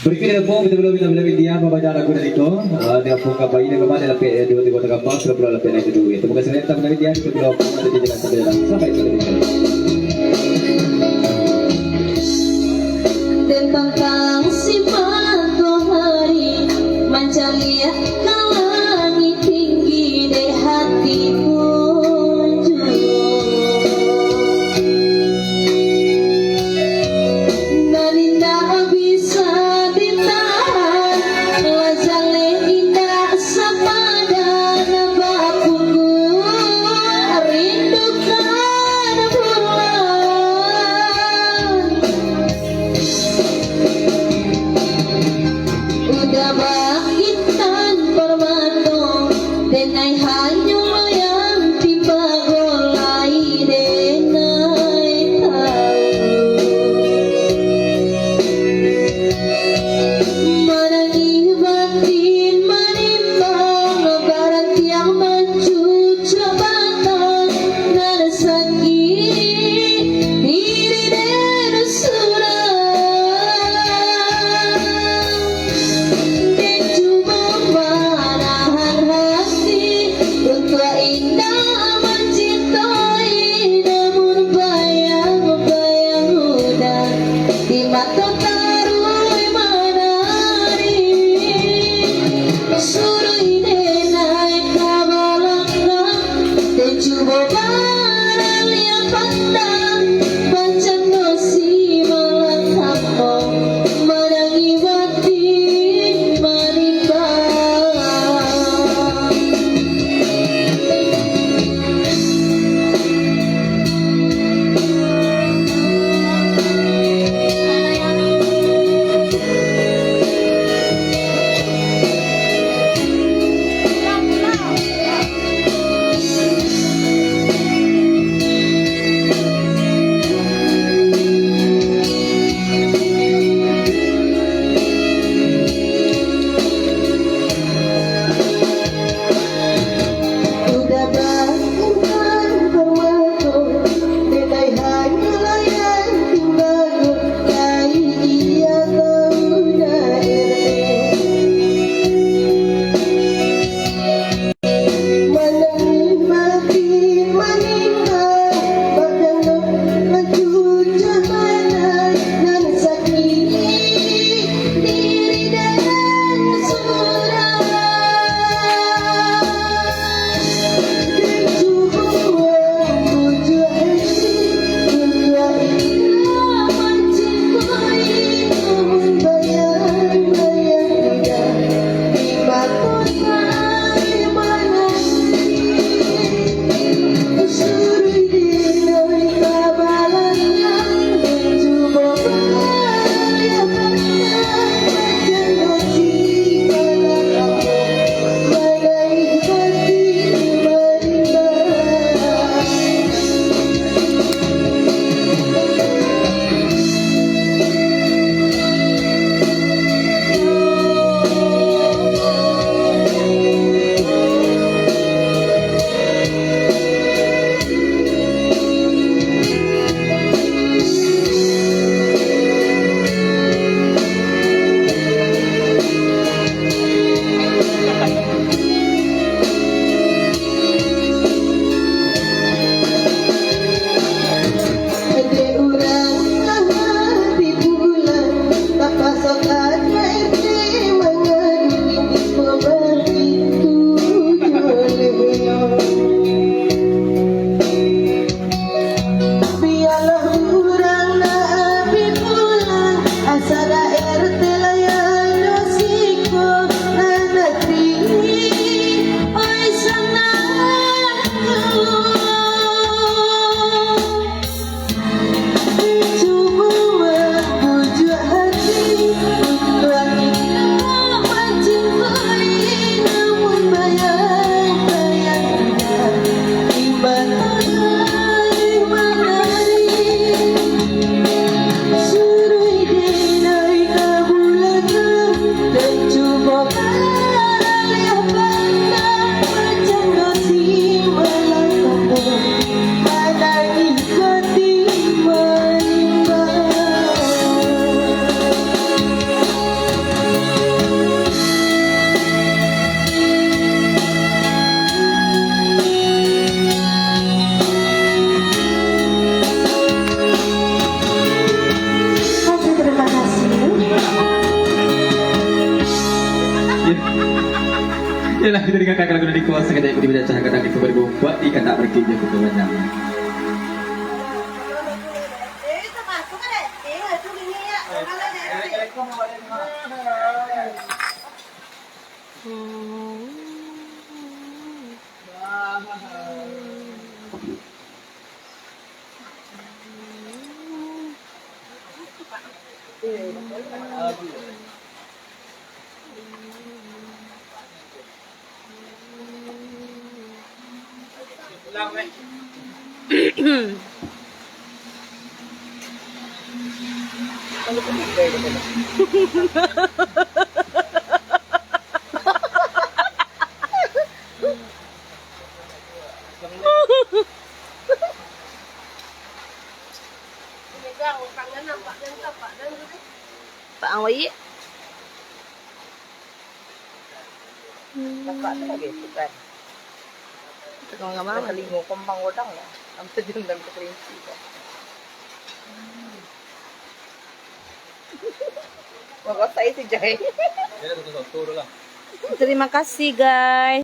Berikutnya po kita belum dia membaca lagu dari itu. Dia pun kapai ini kemana lepas dua tiga tahun pas sebelum lepas naik itu. Terima kasih banyak teman dia kita belum ada di jalan sampai jumpa. Tentang kang si matahari mencari langit tinggi di hatiku dan tidak bisa ditahan wajahnya indah sepadan bapuku rindukan bulan udah bagitan permata denai hanya yang tiba golai denai tahu menangi batin menimbang lebaran yang mencuca batang dan sakit diri dan surah dan cuma menahan hati untuk indah mencintai namun bayang-bayang udah di mata taruh menari suruh ide naik kabalanggang dan coba barang yang pandang baca dosi malah tambang menangi batin menimbang Yalah kita dengarkan lagu dari kuasa kita ikuti baca kata kita berbuat di kata pergi je kita banyak. Pak ang wayi. Nakano lagi bukan. Ikaw nga mama. Nakalingo kong pangudang na. Ang tadyung dami sa prinsip. Wag sa si Jay. Terima kasih guys.